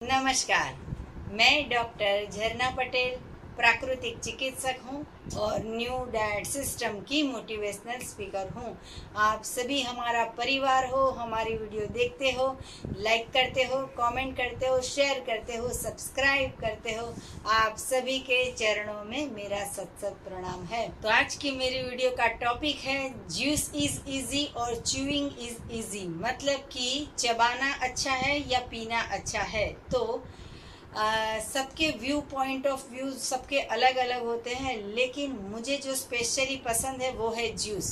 नमस्कार। मैं डॉक्टर झरना पटेल प्राकृतिक चिकित्सक हूं और न्यू डाइट सिस्टम की मोटिवेशनल स्पीकर हूं। आप सभी हमारा परिवार हो, हमारी वीडियो देखते हो, लाइक करते हो, कमेंट करते हो, शेयर करते हो, सब्सक्राइब करते हो। आप सभी के चरणों में मेरा सत सत प्रणाम है। तो आज की मेरी वीडियो का टॉपिक है जूस इज इजी और च्यूइंग इज इजी, मतलब कि चबाना अच्छा है या पीना अच्छा है। तो सबके व्यू पॉइंट ऑफ व्यू सबके अलग अलग होते हैं, लेकिन मुझे जो स्पेशली पसंद है वो है जूस,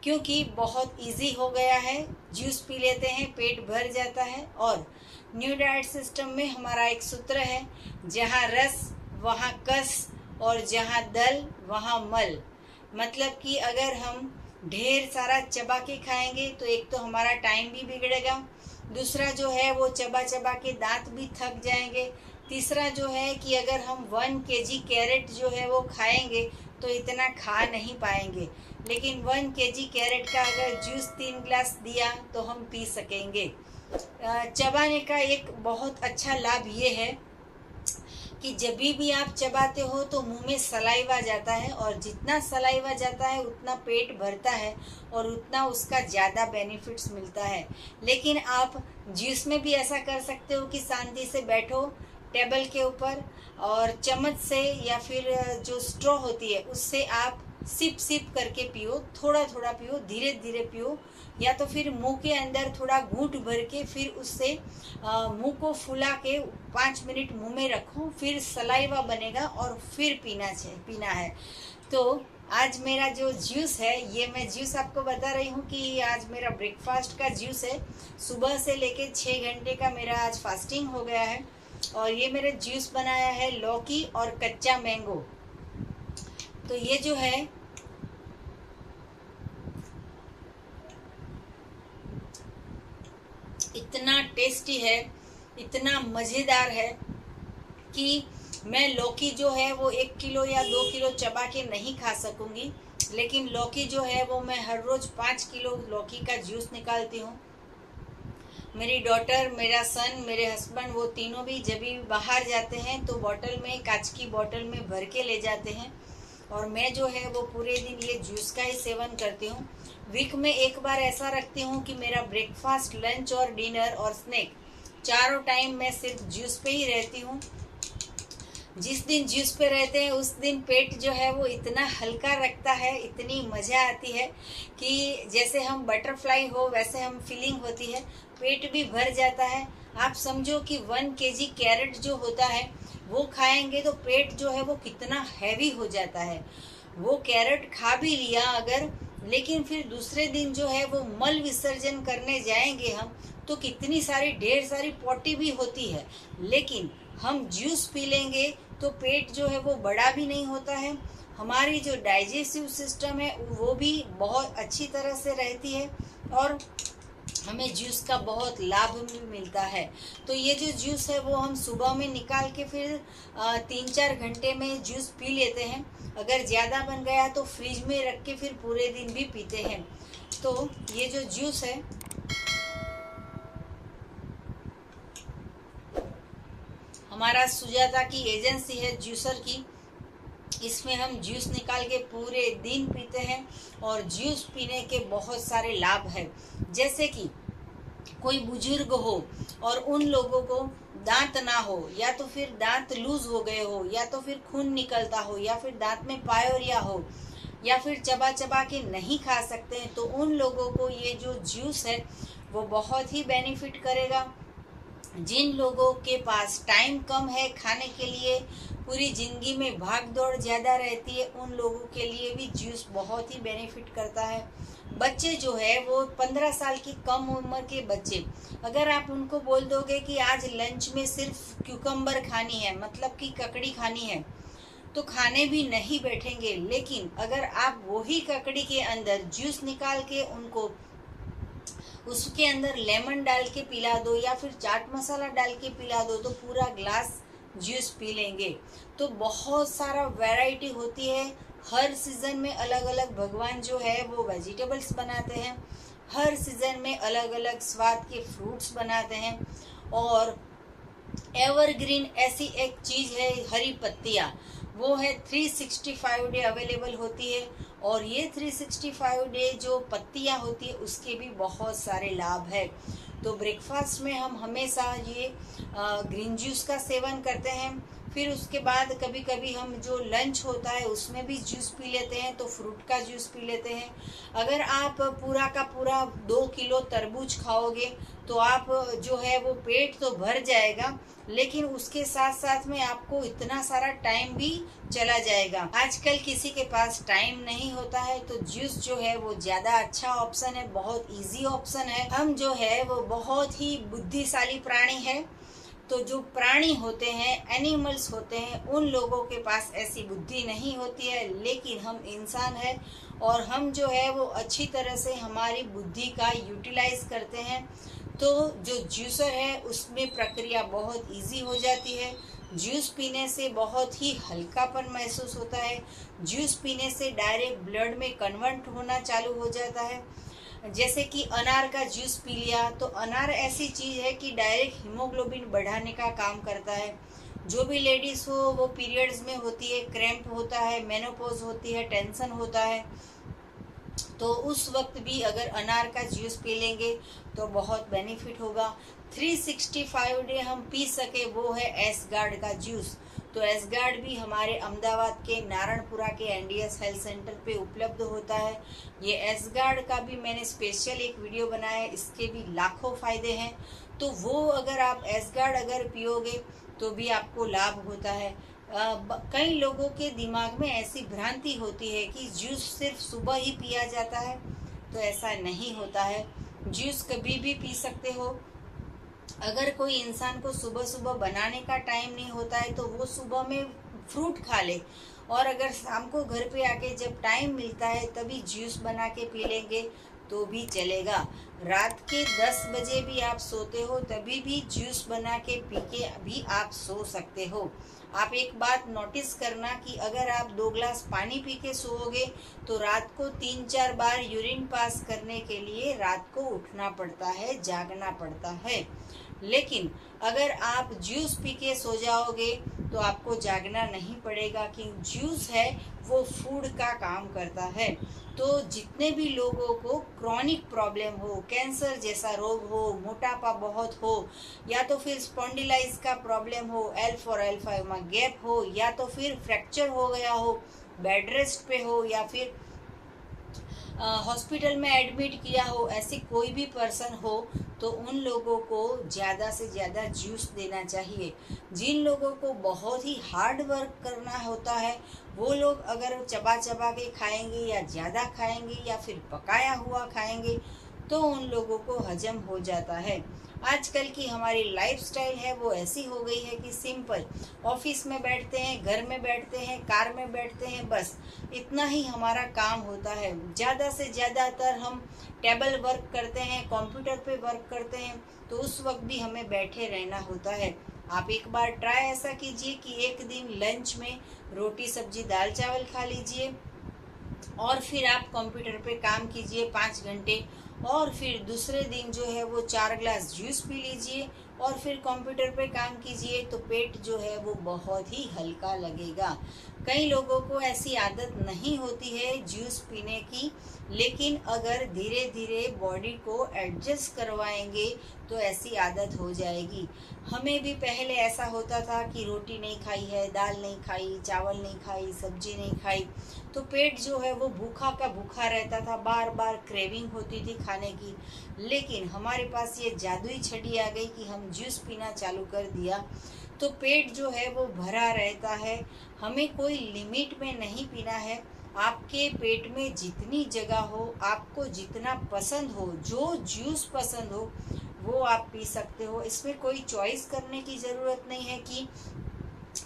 क्योंकि बहुत इजी हो गया है। जूस पी लेते हैं, पेट भर जाता है। और न्यू डाइट सिस्टम में हमारा एक सूत्र है, जहाँ रस वहाँ कस और जहाँ दल वहाँ मल। मतलब कि अगर हम ढेर सारा चबा के खाएंगे तो एक तो हमारा टाइम भी बिगड़ेगा, दूसरा जो है वो चबा चबा के दांत भी थक जाएंगे, तीसरा जो है कि अगर हम 1 kg कैरेट जो है वो खाएंगे तो इतना खा नहीं पाएंगे। लेकिन 1 kg कैरेट का अगर जूस 3 ग्लास दिया तो हम पी सकेंगे। चबाने का एक बहुत अच्छा लाभ ये है कि जब भी आप चबाते हो तो मुंह में सलाइवा जाता है, और जितना सलाइवा जाता है उतना पेट भरता है और उतना उसका ज़्यादा बेनिफिट्स मिलता है। लेकिन आप जूस में भी ऐसा कर सकते हो कि शांति से बैठो टेबल के ऊपर और चम्मच से या फिर जो स्ट्रॉ होती है उससे आप सिप सिप करके पियो, थोड़ा थोड़ा पियो, धीरे धीरे पियो, या तो फिर मुंह के अंदर थोड़ा घूंट भर के फिर उससे मुंह को फुला के 5 मिनट मुंह में रखो, फिर सलाइवा बनेगा और फिर पीना है। तो आज मेरा जो जूस है, ये मैं जूस आपको बता रही हूँ कि आज मेरा ब्रेकफास्ट का जूस है। सुबह से लेके 6 घंटे का मेरा आज फास्टिंग हो गया है, और ये मेरे जूस बनाया है लौकी और कच्चा मैंगो। तो ये जो है इतना टेस्टी है, इतना मज़ेदार है कि मैं लौकी जो है वो 1 किलो या 2 किलो चबा के नहीं खा सकूंगी, लेकिन लौकी जो है वो मैं हर रोज़ 5 किलो लौकी का जूस निकालती हूँ। मेरी डॉटर, मेरा सन, मेरे हस्बैंड, वो तीनों भी जब भी बाहर जाते हैं तो बॉटल में, कांच की बॉटल में भर के ले जाते हैं, और मैं जो है वो पूरे दिन ये जूस का ही सेवन करती हूँ। वीक में एक बार ऐसा रखती हूँ कि मेरा ब्रेकफास्ट, लंच और डिनर और स्नैक चारों टाइम मैं सिर्फ जूस पे ही रहती हूँ। जिस दिन जूस पे रहते हैं उस दिन पेट जो है वो इतना हल्का रखता है, इतनी मज़ा आती है कि जैसे हम बटरफ्लाई हो वैसे हम फीलिंग होती है, पेट भी भर जाता है। आप समझो कि 1 kg कैरेट जो होता है वो खाएंगे तो पेट जो है वो कितना हैवी हो जाता है। वो कैरेट खा भी लिया अगर, लेकिन फिर दूसरे दिन जो है वो मल विसर्जन करने जाएंगे हम, तो कितनी सारी ढेर सारी पॉटी भी होती है। लेकिन हम जूस पी लेंगे तो पेट जो है वो बड़ा भी नहीं होता है, हमारी जो डाइजेस्टिव सिस्टम है वो भी बहुत अच्छी तरह से रहती है, और हमें जूस का बहुत लाभ भी मिलता है। तो ये जो जूस है वो हम सुबह में निकाल के फिर 3-4 घंटे में जूस पी लेते हैं। अगर ज़्यादा बन गया तो फ्रिज में रख के फिर पूरे दिन भी पीते हैं। तो ये जो जूस है हमारा सुजाता की एजेंसी है जूसर की, इसमें हम जूस निकाल के पूरे दिन पीते हैं, और जूस पीने के बहुत सारे लाभ हैं। जैसे कि कोई बुजुर्ग हो और उन लोगों को दांत ना हो, या तो फिर दांत लूज हो गए हो, या तो फिर खून निकलता हो, या फिर दांत में पायोरिया हो, या फिर चबा चबा के नहीं खा सकते हैं, तो उन लोगों को ये जो जूस है वो बहुत ही बेनिफिट करेगा। जिन लोगों के पास टाइम कम है खाने के लिए, पूरी ज़िंदगी में भाग दौड़ ज़्यादा रहती है, उन लोगों के लिए भी जूस बहुत ही बेनिफिट करता है। बच्चे जो है वो 15 साल की कम उम्र के बच्चे, अगर आप उनको बोल दोगे कि आज लंच में सिर्फ क्यूकम्बर खानी है, मतलब कि ककड़ी खानी है, तो खाने भी नहीं बैठेंगे। लेकिन अगर आप वही ककड़ी के अंदर जूस निकाल के उनको उसके अंदर लेमन डाल के पिला दो, या फिर चाट मसाला डाल के पिला दो, तो पूरा ग्लास जूस पी लेंगे। तो बहुत सारा वैरायटी होती है, हर सीज़न में अलग अलग भगवान जो है वो वेजिटेबल्स बनाते हैं, हर सीज़न में अलग अलग स्वाद के फ्रूट्स बनाते हैं, और एवरग्रीन ऐसी एक चीज़ है, हरी पत्तियाँ, वो है 365 डे अवेलेबल होती है। और ये 365 डे जो पत्तियाँ होती है उसके भी बहुत सारे लाभ है। तो ब्रेकफास्ट में हम हमेशा ये ग्रीन जूस का सेवन करते हैं। फिर उसके बाद कभी कभी हम जो लंच होता है उसमें भी जूस पी लेते हैं, तो फ्रूट का जूस पी लेते हैं। अगर आप पूरा का पूरा 2 किलो तरबूज खाओगे तो आप जो है वो पेट तो भर जाएगा, लेकिन उसके साथ साथ में आपको इतना सारा टाइम भी चला जाएगा। आजकल किसी के पास टाइम नहीं होता है तो जूस जो है वो ज़्यादा अच्छा ऑप्शन है, बहुत इजी ऑप्शन है। हम जो है वो बहुत ही बुद्धिशाली प्राणी है। तो जो प्राणी होते हैं, एनिमल्स होते हैं, उन लोगों के पास ऐसी बुद्धि नहीं होती है, लेकिन हम इंसान हैं और हम जो है वो अच्छी तरह से हमारी बुद्धि का यूटिलाइज करते हैं। तो जो जूसर है उसमें प्रक्रिया बहुत इजी हो जाती है। जूस पीने से बहुत ही हल्कापन महसूस होता है। जूस पीने से डायरेक्ट ब्लड में कन्वर्ट होना चालू हो जाता है। जैसे कि अनार का जूस पी लिया, तो अनार ऐसी चीज़ है कि डायरेक्ट हीमोग्लोबिन बढ़ाने का काम करता है। जो भी लेडीज़ हो वो पीरियड्स में होती है, क्रैम्प होता है, मेनोपॉज होती है, टेंशन होता है, तो उस वक्त भी अगर अनार का जूस पी लेंगे तो बहुत बेनिफिट होगा। 365 डे हम पी सके वो है एस गार्ड का जूस। तो एस गार्ड भी हमारे अहमदाबाद के नारायणपुरा के एनडीएस हेल्थ सेंटर पे उपलब्ध होता है। ये एस गार्ड का भी मैंने स्पेशल एक वीडियो बनाया है, इसके भी लाखों फ़ायदे हैं। तो वो अगर आप एस गार्ड अगर पियोगे तो भी आपको लाभ होता है। कई लोगों के दिमाग में ऐसी भ्रांति होती है कि जूस सिर्फ सुबह ही पिया जाता है, तो ऐसा नहीं होता है। जूस कभी भी पी सकते हो। अगर कोई इंसान को सुबह सुबह बनाने का टाइम नहीं होता है तो वो सुबह में फ्रूट खा ले, और अगर शाम को घर पे आके जब टाइम मिलता है तभी जूस बना के पी लेंगे तो भी चलेगा। रात के 10 बजे भी आप सोते हो तभी भी जूस बना के पी के भी आप सो सकते हो। आप एक बात नोटिस करना कि अगर आप 2 ग्लास पानी पी के सोओगे तो रात को 3-4 बार यूरिन पास करने के लिए रात को उठना पड़ता है, जागना पड़ता है। लेकिन अगर आप जूस पी के सो जाओगे तो आपको जागना नहीं पड़ेगा, कि जूस है वो फूड का काम करता है। तो जितने भी लोगों को क्रॉनिक प्रॉब्लम हो, कैंसर जैसा रोग हो, मोटापा बहुत हो, या तो फिर स्पॉन्डिलाइज का प्रॉब्लम हो, L4 L5 में गैप हो, या तो फिर फ्रैक्चर हो गया हो, बेड रेस्ट पे हो, या फिर हॉस्पिटल में एडमिट किया हो, ऐसी कोई भी पर्सन हो, तो उन लोगों को ज़्यादा से ज़्यादा जूस देना चाहिए। जिन लोगों को बहुत ही हार्ड वर्क करना होता है वो लोग अगर चबा चबा के खाएंगे या ज़्यादा खाएंगे या फिर पकाया हुआ खाएंगे तो उन लोगों को हजम हो जाता है। आजकल की हमारी लाइफस्टाइल है वो ऐसी हो गई है कि सिंपल, ऑफिस में बैठते हैं, घर में बैठते हैं, कार में बैठते हैं, बस इतना ही हमारा काम होता है। ज़्यादा से ज़्यादातर हम टेबल वर्क करते हैं, कंप्यूटर पे वर्क करते हैं, तो उस वक्त भी हमें बैठे रहना होता है। आप एक बार ट्राई ऐसा कीजिए कि एक दिन लंच में रोटी सब्जी दाल चावल खा लीजिए और फिर आप कंप्यूटर पे काम कीजिए 5 घंटे, और फिर दूसरे दिन जो है वो 4 ग्लास जूस पी लीजिए और फिर कंप्यूटर पे काम कीजिए, तो पेट जो है वो बहुत ही हल्का लगेगा। कई लोगों को ऐसी आदत नहीं होती है जूस पीने की, लेकिन अगर धीरे धीरे बॉडी को एडजस्ट करवाएंगे तो ऐसी आदत हो जाएगी। हमें भी पहले ऐसा होता था कि रोटी नहीं खाई है, दाल नहीं खाई, चावल नहीं खाई, सब्जी नहीं खाई, तो पेट जो है वो भूखा का भूखा रहता था, बार बार क्रेविंग होती थी खाने की। लेकिन हमारे पास ये जादुई छड़ी आ गई कि हम जूस पीना चालू कर दिया तो पेट जो है वो भरा रहता है। हमें कोई लिमिट में नहीं पीना है। आपके पेट में जितनी जगह हो, आपको जितना पसंद हो, जो जूस पसंद हो वो आप पी सकते हो। इसमें कोई चॉइस करने की ज़रूरत नहीं है कि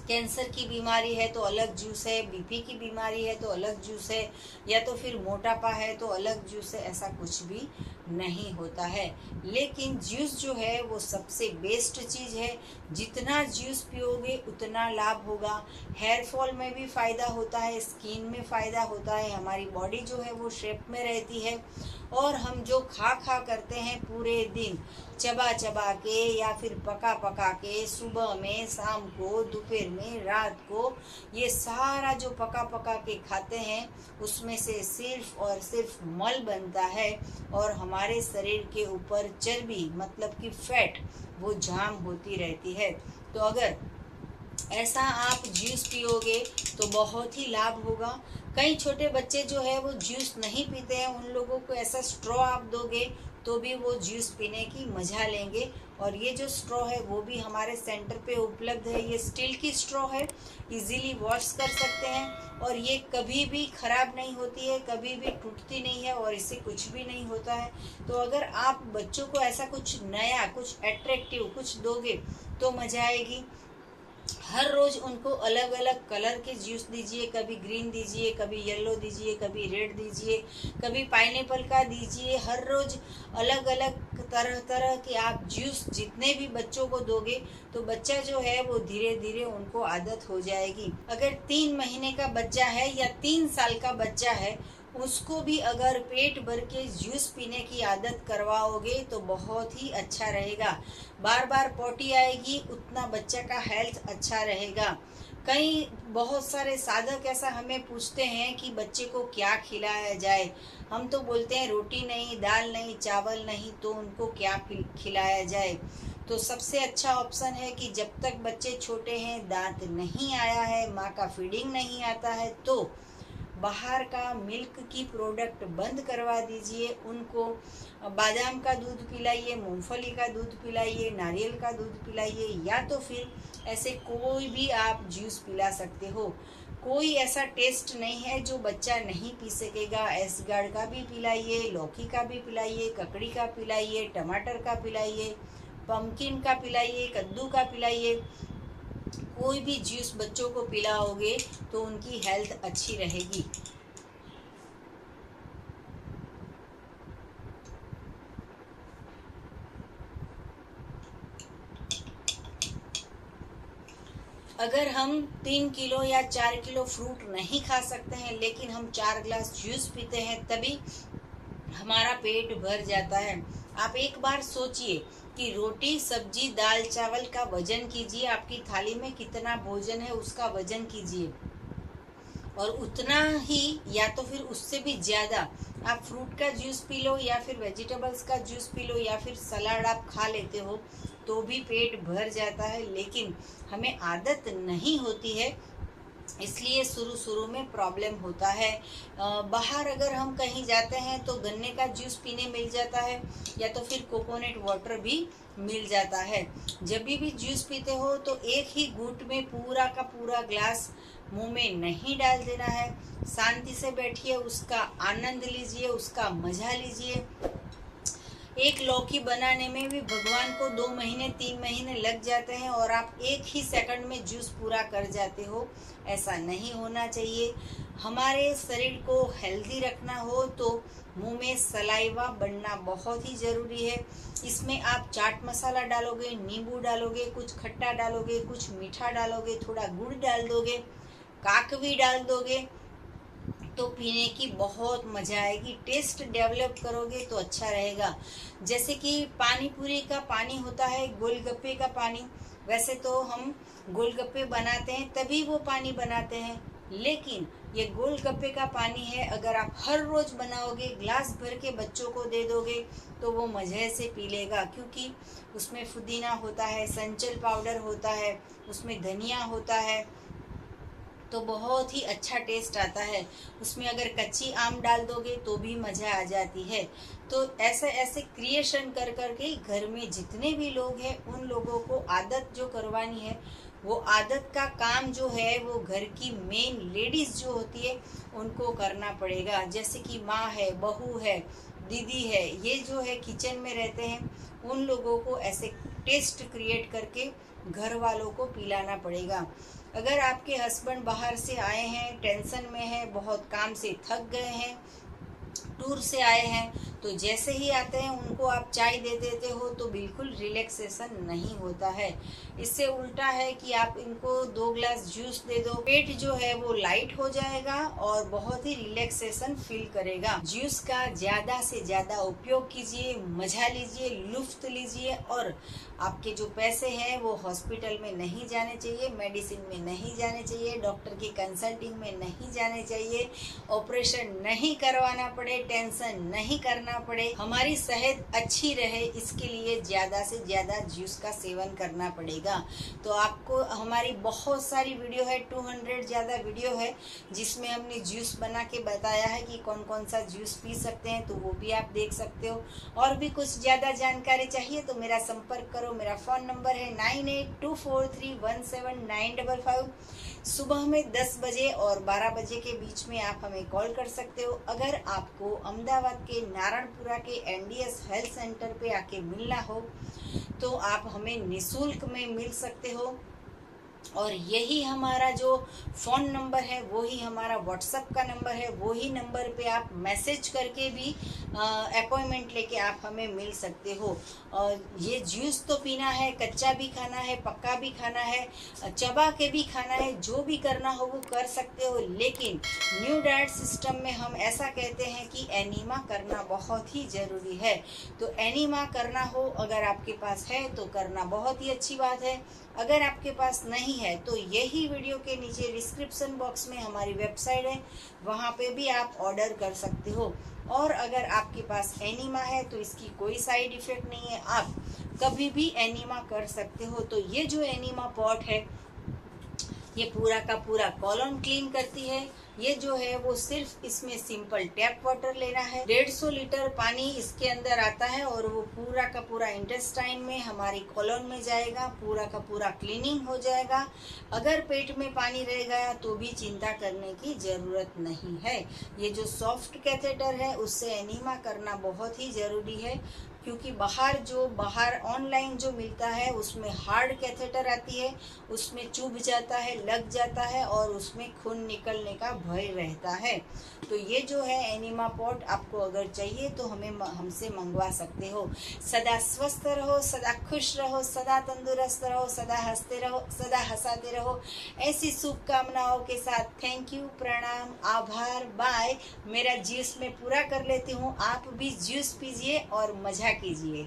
कैंसर की बीमारी है तो अलग जूस है, बीपी की बीमारी है तो अलग जूस है, या तो फिर मोटापा है तो अलग जूस है, ऐसा कुछ भी नहीं होता है। लेकिन जूस जो है वो सबसे बेस्ट चीज़ है। जितना जूस पियोगे उतना लाभ होगा। हेयर फॉल में भी फ़ायदा होता है, स्किन में फ़ायदा होता है, हमारी बॉडी जो है वो शेप में रहती है, और हम जो खा खा करते हैं पूरे दिन, चबा चबा के या फिर पका पका के, सुबह में, शाम को, दोपहर में, रात को, ये सारा जो पका पका के खाते हैं उसमें से सिर्फ और सिर्फ मल बनता है और हमारे शरीर के ऊपर चर्बी मतलब कि फैट वो जाम होती रहती है। तो अगर ऐसा आप जूस पियोगे तो बहुत ही लाभ होगा। कई छोटे बच्चे जो है वो जूस नहीं पीते हैं, उन लोगों को ऐसा स्ट्रॉ आप दोगे तो भी वो जूस पीने की मज़ा लेंगे। और ये जो स्ट्रॉ है वो भी हमारे सेंटर पे उपलब्ध है। ये स्टील की स्ट्रॉ है, इजीली वॉश कर सकते हैं और ये कभी भी ख़राब नहीं होती है, कभी भी टूटती नहीं है और इससे कुछ भी नहीं होता है। तो अगर आप बच्चों को ऐसा कुछ नया, कुछ अट्रैक्टिव कुछ दोगे तो मज़ा आएगी। हर रोज़ उनको अलग अलग कलर के जूस दीजिए, कभी ग्रीन दीजिए, कभी येलो दीजिए, कभी रेड दीजिए, कभी पाइनएप्पल का दीजिए। हर रोज़ अलग अलग तरह तरह के आप जूस जितने भी बच्चों को दोगे तो बच्चा जो है वो धीरे धीरे उनको आदत हो जाएगी। अगर 3 महीने का बच्चा है या 3 साल का बच्चा है, उसको भी अगर पेट भर के जूस पीने की आदत करवाओगे तो बहुत ही अच्छा रहेगा। बार बार पोटी आएगी, उतना बच्चा का हेल्थ अच्छा रहेगा। कई बहुत सारे साधक ऐसा हमें पूछते हैं कि बच्चे को क्या खिलाया जाए। हम तो बोलते हैं रोटी नहीं, दाल नहीं, चावल नहीं, तो उनको क्या खिलाया जाए। तो सबसे अच्छा ऑप्शन है कि जब तक बच्चे छोटे हैं, दांत नहीं आया है, माँ का फीडिंग नहीं आता है, तो बाहर का मिल्क की प्रोडक्ट बंद करवा दीजिए। उनको बादाम का दूध पिलाइए, मूंगफली का दूध पिलाइए, नारियल का दूध पिलाइए, या तो फिर ऐसे कोई भी आप जूस पिला सकते हो। कोई ऐसा टेस्ट नहीं है जो बच्चा नहीं पी सकेगा। एसगार्ड का भी पिलाइए, लौकी का भी पिलाइए, ककड़ी का पिलाइए, टमाटर का पिलाइए, पम्पकिन का पिलाइए, कद्दू का पिलाइए। कोई भी जूस बच्चों को पिलाओगे तो उनकी हेल्थ अच्छी रहेगी। अगर हम 3 किलो या 4 किलो फ्रूट नहीं खा सकते हैं, लेकिन हम 4 ग्लास जूस पीते हैं, तभी हमारा पेट भर जाता है। आप एक बार सोचिए कि रोटी, सब्जी, दाल, चावल का वजन कीजिए, आपकी थाली में कितना भोजन है उसका वजन कीजिए, और उतना ही या तो फिर उससे भी ज़्यादा आप फ्रूट का जूस पी लो या फिर वेजिटेबल्स का जूस पी लो या फिर सलाद आप खा लेते हो तो भी पेट भर जाता है। लेकिन हमें आदत नहीं होती है, इसलिए शुरू में प्रॉब्लम होता है। बाहर अगर हम कहीं जाते हैं तो गन्ने का जूस पीने मिल जाता है या तो फिर कोकोनट वाटर भी मिल जाता है। जब भी जूस पीते हो तो एक ही घूंट में पूरा का पूरा ग्लास मुंह में नहीं डाल देना है। शांति से बैठिए, उसका आनंद लीजिए, उसका मजा लीजिए। एक लौकी बनाने में भी भगवान को 2 महीने 3 महीने लग जाते हैं और आप एक ही सेकंड में जूस पूरा कर जाते हो। ऐसा नहीं होना चाहिए। हमारे शरीर को हेल्दी रखना हो तो मुंह में सलाइवा बनना बहुत ही ज़रूरी है। इसमें आप चाट मसाला डालोगे, नींबू डालोगे, कुछ खट्टा डालोगे, कुछ मीठा डालोगे, थोड़ा गुड़ डाल दोगे, काकवी डाल दोगे तो पीने की बहुत मज़ा आएगी। टेस्ट डेवलप करोगे तो अच्छा रहेगा। जैसे कि पानी पूरी का पानी होता है, गोलगप्पे का पानी, वैसे तो हम गोलगप्पे बनाते हैं तभी वो पानी बनाते हैं, लेकिन ये गोलगप्पे का पानी है, अगर आप हर रोज़ बनाओगे, ग्लास भर के बच्चों को दे दोगे तो वो मज़े से पी लेगा, क्योंकि उसमें पुदीना होता है, संचल पाउडर होता है, उसमें धनिया होता है, तो बहुत ही अच्छा टेस्ट आता है। उसमें अगर कच्ची आम डाल दोगे तो भी मज़ा आ जाती है। तो ऐसे ऐसे क्रिएशन कर करके घर में जितने भी लोग हैं उन लोगों को आदत जो करवानी है, वो आदत का काम जो है वो घर की मेन लेडीज़ जो होती है उनको करना पड़ेगा। जैसे कि माँ है, बहू है, दीदी है, ये जो है किचन में रहते हैं, उन लोगों को ऐसे टेस्ट क्रिएट करके घर वालों को पिलाना पड़ेगा। अगर आपके हस्बैंड बाहर से आए हैं, टेंशन में है, बहुत काम से थक गए हैं, टूर से आए हैं, तो जैसे ही आते हैं उनको आप चाय दे देते हो तो बिल्कुल रिलैक्सेशन नहीं होता है। इससे उल्टा है कि आप इनको 2 ग्लास जूस दे दो, पेट जो है वो लाइट हो जाएगा और बहुत ही रिलैक्सेशन फील करेगा। जूस का ज़्यादा से ज़्यादा उपयोग कीजिए, मजा लीजिए, लुफ्त लीजिए और आपके जो पैसे हैं वो हॉस्पिटल में नहीं जाने चाहिए, मेडिसिन में नहीं जाने चाहिए, डॉक्टर की कंसल्टिंग में नहीं जाने चाहिए, ऑपरेशन नहीं करवाना पड़े, टेंशन नहीं करना पड़े, हमारी सेहत अच्छी रहे इसके लिए ज़्यादा से ज़्यादा जूस का सेवन करना पड़ेगा। तो आपको हमारी बहुत सारी वीडियो है, 200 ज़्यादा वीडियो है जिसमें हमने जूस बना के बताया है कि कौन कौन सा जूस पी सकते हैं, तो वो भी आप देख सकते हो। और भी कुछ ज़्यादा जानकारी चाहिए तो मेरा संपर्क करो। मेरा फ़ोन नंबर है 9824317955। सुबह में 10 बजे और 12 बजे के बीच में आप हमें कॉल कर सकते हो। अगर आपको अहमदाबाद के नारायणपुरा के NDS हेल्थ सेंटर पे आके मिलना हो तो आप हमें निःशुल्क में मिल सकते हो। और यही हमारा जो फ़ोन नंबर है वो ही हमारा व्हाट्सएप का नंबर है, वो ही नंबर पे आप मैसेज करके भी अपॉइंटमेंट लेके आप हमें मिल सकते हो। ये जूस तो पीना है, कच्चा भी खाना है, पक्का भी खाना है, चबा के भी खाना है, जो भी करना हो वो कर सकते हो। लेकिन न्यू डाइट सिस्टम में हम ऐसा कहते हैं कि एनीमा करना बहुत ही ज़रूरी है। तो एनीमा करना हो अगर आपके पास है तो करना बहुत ही अच्छी बात है। अगर आपके पास नहीं है तो यही वीडियो के नीचे डिस्क्रिप्शन बॉक्स में हमारी वेबसाइट है, वहाँ पे भी आप ऑर्डर कर सकते हो। और अगर आपके पास एनीमा है तो इसकी कोई साइड इफ़ेक्ट नहीं है, आप कभी भी एनीमा कर सकते हो। तो ये जो एनीमा पॉट है ये पूरा का पूरा कॉलम क्लीन करती है। ये जो है वो सिर्फ इसमें सिंपल टैप वाटर लेना है, 150 लीटर पानी इसके अंदर आता है और वो पूरा का पूरा इंटेस्टाइन में हमारी कॉलम में जाएगा, पूरा का पूरा क्लीनिंग हो जाएगा। अगर पेट में पानी रह गया तो भी चिंता करने की ज़रूरत नहीं है। ये जो सॉफ्ट कैथेटर है उससे एनीमा करना बहुत ही ज़रूरी है, क्योंकि बाहर ऑनलाइन जो मिलता है उसमें हार्ड कैथेटर आती है, उसमें चुभ जाता है, लग जाता है और उसमें खून निकलने का भय रहता है। तो ये जो है एनीमा पॉट आपको अगर चाहिए तो हमसे मंगवा सकते हो। सदा स्वस्थ रहो, सदा खुश रहो, सदा तंदुरुस्त रहो, सदा हंसते रहो, सदा हंसाते रहो, ऐसी शुभकामनाओं के साथ थैंक यू, प्रणाम, आभार, बाय। मेरा जूस मैं पूरा कर लेती हूँ, आप भी जूस पीजिए और मज़ा कीजिए।